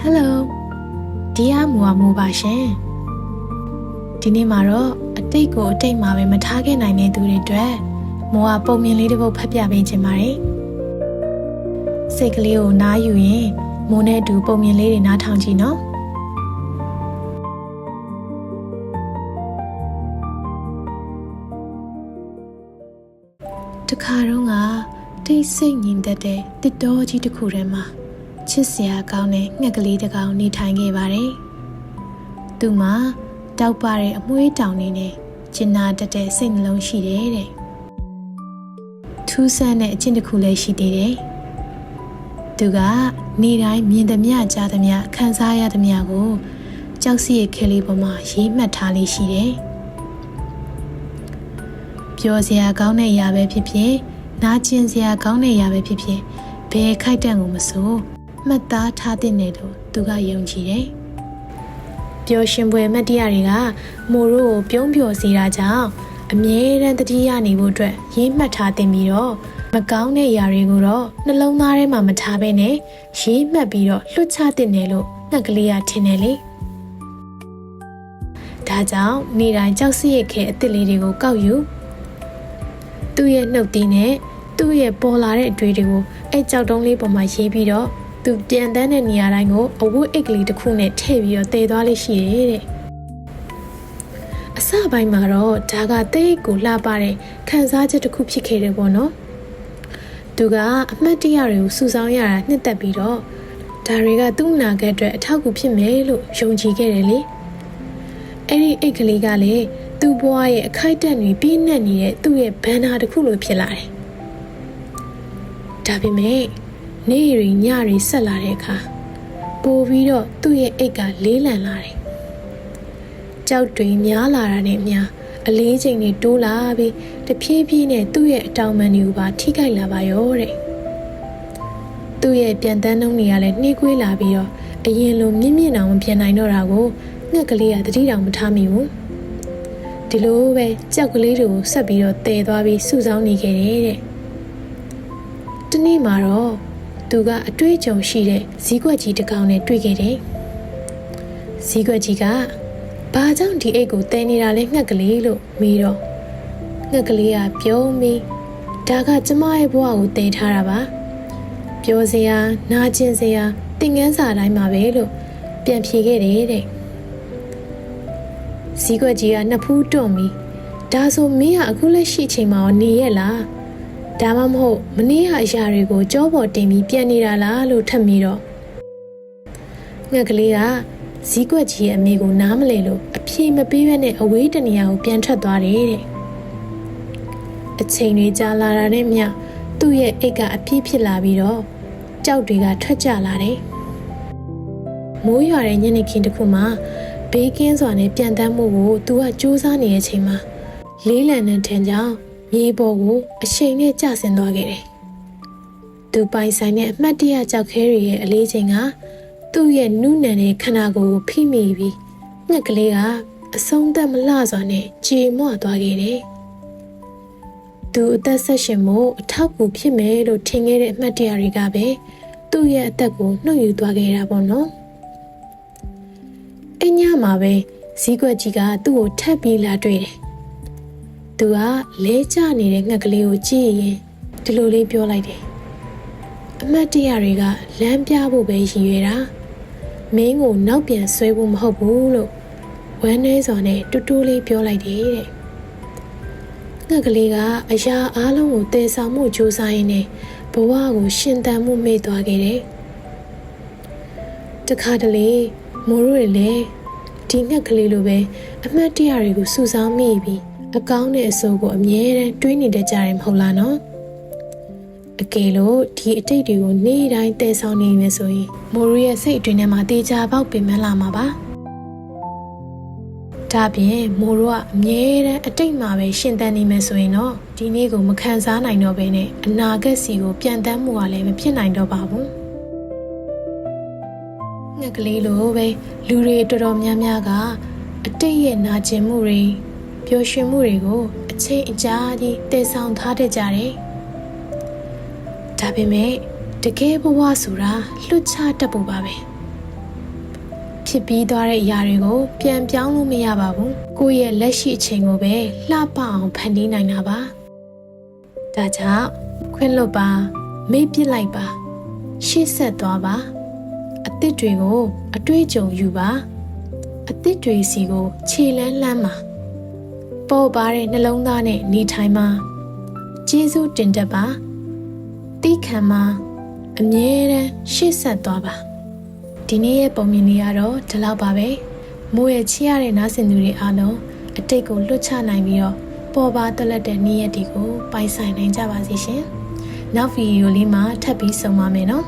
Hello ဒီကမူပါရှင်ဒီနေ့မှာတော့အတိတ်ကိုအတိတ်မှာပဲမထားခဲ့နိုင်တဲ့သူတွေအတွက်မောကပုံမြင်လေးတစ်ပုဒ်ဖတ်ပြပေးခြင်းပါတယ်စိတ်ကလေးကိုနားယူရင်မိုးနဲ့အတူပုံမြင်လေးတွေနားထောင်ကြည့်နော်တခါတော့ကတိတ်ဆိတ်ငြိမ်သက်တဲ့တစ်တော်ကြီးတစ်ခုထဲမှာချစ်စရာကောင်းတဲ့ငှက်ကလေးတစ်ကောင်နေထိုင်ခဲ့ပါတယ်။သူမှာတောက်ပတဲ့အမွှေးတောင်နေနဲ့ကျင်နာတတ်တဲ့စိတ်နှလုံးရှိတယ်တဲ့။ထူးဆန်းတဲ့အကျင့်တစ်ခုလည်းရှိသေးတယ်။သူကနေတိုင်းမြင်သမျှကြားသမျှခံစားရသမျှကိုကြောက်စီရဲ့ခဲလေးပေါ်မှာရေးမှတ်ထားလေးရှိတယ်။ပျော်စရာကောင်းတဲ့အရာပဲဖြစ်ဖြစ်နာကျင်စရာကောင်းတဲ့အရာပဲဖြစ်ဖြစ်ဘယ်ခိုက်တန့်ကိုမဆိုမှတ်သားထားတဲ့နယ်လို့သူကယုံကြည်တယ်။ပျော်ရွှင်ပွဲမတ်တရားတွေကမိုးတို့ကိုပြုံးပျော်စေတာကြောင့်အမြဲတမ်းတတိယနေဖို့အတွက်ရေးမှတ်ထားတင်ပြီးတော့မကောင်းတဲ့အရာတွေကိုတော့နှလုံးသားထဲမှာမထားဘဲနဲ့ရေးမှတ်ပြီးတော့လွှတ်ချတင်တယ်လို့ငှက်ကလေးကထင်တယ်လေ။ဒါကြောင့်နေတိုင်းကြောက်စိရဲ့ခဲအစ်စ်လေးတွေကိုကောက်ယူသူ့ရဲ့နှုတ်သီးနဲ့သူ့ရဲ့ပေါ်လာတဲ့အတွေ့တွေကိုအဲ့ကြောက်တုံးလေးပေါ်မှာရေးပြီးတော့သူပြန်တန်းတဲ့နေရာတိုင်းကိုအဝတ်အိတ်ကလေးတစ်ခုနဲ့ထည့်ပြီးတော့တည်သွားလေးရှိတယ်တဲ့အစပိုင်းမှာတော့ဒါကတိတ်ကိုလှပတဲ့ခံစားချက်တစ်ခုဖြစ်ခဲ့တယ်ပေါ့နော်သူကအမှတ်တရတွေကိုစုဆောင်းရတာနှစ်သက်ပြီးတော့ဒါတွေကသူ့အနာဂတ်အတွက်အထောက်အကူဖြစ်မယ်လို့ယုံကြည်ခဲ့တယ်လေအဲ့ဒီအိတ်ကလေးကလည်းသူ့ဘဝရဲ့အခိုက်အတန့်တွေပြည့်နှက်နေတဲ့သူ့ရဲ့ဘန္နာတစ်ခုလိုဖြစ်လာတယ်ဒါပေမဲ့နေ့ရီညရီဆက်လာတဲ့အခါပိုပြီးတော့သူ့ရဲ့အိတ်ကလေးလံလာတယ်။ကြောက်တွေများလာတာနဲ့မျှအလေးချိန်တွေတိုးလာပြီးတဖြည်းဖြည်းနဲ့သူ့ရဲ့အတောင်ပံတွေကိုပါထိခိုက်လာပါရောတဲ့။သူ့ရဲ့ပြန်တန်းနှုံးတွေကလည်းနှေးကွေးလာပြီးတော့အရင်လိုမြင့်မြင့်အောင်မပြန်နိုင်တော့တာကိုငှက်ကလေးကတတိတောင်မထားမိဘူး။ဒီလိုပဲကြောက်ကလေးတွေကိုဆက်ပြီးတော့တည်သွားပြီးစုဆောင်းနေခဲ့တယ်တဲ့။ဒီနေ့မှာတော့သူကအတွေ့အကြုံရှိတဲ့ဇီးကွက်ကြီးတစ်ကောင်နဲ့တွေ့ခဲ့တယ်။ဇီးကွက်ကြီးကဘာကြောင့်ဒီအိတ်ကိုတဲနေတာလဲငှက်ကလေးလို့မေးတော့ငှက်ကလေးကပြောပြီးဒါကကျမရဲ့ဘဝကိုတဲထားတာပါ။ပြောစရာနာကျင်စရာသင်ခန်းစာတိုင်းမှာပဲလို့ပြန်ဖြေခဲ့တယ်တဲ့။ဇီးကွက်ကြီးကနှစ်ဖူးတွန့်ပြီးဒါဆိုမင်းကအခုလက်ရှိအချိန်မှာနေရဲ့လား။ဒါမှမဟုတ်မနေ့ကအရာတွေကိုကြောပေါ်တင်ပြီးပြန်နေတာလားလို့ထပ်မိတော့ငှက်ကလေးကဇီးကွက်ကြီးရဲ့အမေကိုနားမလည်လို့အဖြေမပေးဘဲနဲ့အဝေးတနေရာကိုပြန်ထွက်သွားတယ်တဲ့အချိန်တွေကြာလာတာနဲ့မျှသူ့ရဲ့အိတ်ကအပြည့်ဖြစ်လာပြီးတော့ကြောက်တွေကထွက်ကျလာတယ်မိုးရွာတဲ့ညနေခင်းတစ်ခုမှာဘေးကင်းစွာနဲ့ပြန်တမ်းမှုကိုသူကစူးစမ်းနေတဲ့အချိန်မှာလေးလံတဲ့ထင်ကြောင်မြေပေါ်ကိုအရှိန်နဲ့ကျဆင်းသွားခဲ့တယ်။သူပိုင်ဆိုင်တဲ့အမှတ်တရကြောက်ခဲတွေရဲ့အလေးချိန်ကသူ့ရဲ့နုနယ်တဲ့ခန္ဓာကိုယ်ကိုဖိမိပြီးငှက်ကလေးကအဆုံးသက်မလှစွာနဲ့ကြေမွသွားခဲ့တယ်။သူအသက်ဆက်ရှင်မှုအထောက်အကူဖြစ်မယ်လို့ထင်ခဲ့တဲ့အမှတ်တရတွေကပဲသူ့ရဲ့အသက်ကိုနှုတ်ယူသွားခဲ့တာပေါ့နော်။အညမှာပဲဇီးကွက်ကြီးကသူ့ကိုထပ်ပြီးလာတွေ့တယ်သူကလဲကျနေတဲ့ငှက်ကလေးကိုကြည့်ရင်ဒီလိုလေးပြောလိုက်တယ်အမတ်တရတွေကလမ်းပြဖို့ပဲရည်ရွယ်တာမင်းကိုနောက်ပြန်ဆွဲဖို့မဟုတ်ဘူးလို့ဝမ်းနည်းစွာနဲ့တူတူလေးပြောလိုက်တယ်တဲ့ငှက်ကလေးကအရာအားလုံးကိုတည်ဆောင်မှုကြိုးစားရင်းနဲ့ဘဝကိုရှင်သန်မှုမေ့သွားခဲ့တယ်တခါတလေမိုးရွေလည်းဒီငှက်ကလေးလိုပဲအမတ်တရတွေကိုစုဆောင်းမိပြီးအကောင်းနဲ့အဆိုးကိုအမြဲတမ်းတွေးနေတဲ့ကြတယ်မဟုတ်လားနော်အကယ်လို့ဒီအတိတ်တွေကိုနေ့တိုင်းတည်ဆောင်နေမယ်ဆိုရင်မိုးရဲ့စိတ်အတွင်းထဲမှာတေချာပေါက်ပင်ပန်းလာမှာပါဒါပြင်မိုးကအမြဲတမ်းအတိတ်မှာပဲရှင်သန်နေမယ်ဆိုရင်တော့ဒီနေ့ကိုမခံစားနိုင်တော့ဘဲနဲ့အနာဂတ်စီကိုပြန်တမ်းမှုကလည်းမဖြစ်နိုင်တော့ပါဘူးငှက်ကလေးလိုပဲလူတွေတော်တော်များများကအတိတ်ရဲ့နာကျင်မှုတွေပျော်ရွှင်မှုတွေကိုအချိန်အကြာကြီးတည်ဆောင်ထားတတ်ကြတယ်။ဒါပေမဲ့တကယ်ဘဝဆိုတာလွတ်ချတတ်ဖို့ပါပဲ။ ဖြစ်ပြီးသွားတဲ့အရာတွေကိုပြန်ပြောင်းလို့မရပါဘူးကိုယ့်ရဲ့လက်ရှိအချိန်ကိုပဲလှပအောင်ဖန်တီးနိုင်တာပါဒါကြောင့်ခွင့်လွတ်ပါမေ့ပစ်လိုက်ပါရှေ့ဆက်သွားပါအသစ်တွေကိုအတွေ့အကြုံယူပါအသစ်တွေစီကိုခြေလန်းလှမ်းပါပေါ်ပါတဲ့နှလုံးသားနဲ့နေထိုင်ပါကျေးဇူးတင်တတ်ပါတိခံပါအမြဲတမ်းရှေ့ဆက်သွားပါဒီနေ့ရဲ့ပုံမြင်လေးကတော့ဒီလောက်ပါပဲမိုးရဲ့ချီရတဲ့နားဆင်သူတွေအားလုံးအတိတ်ကိုလွတ်ချနိုင်ပြီးတော့ပေါ်ပါတက်လက်တဲ့နေ့ရက်တွေကိုပိုင်ဆိုင်နိုင်ကြပါစေရှင်နောက်ဗီဒီယိုလေးမှာထပ်ပြီးဆုံပါမယ်နော်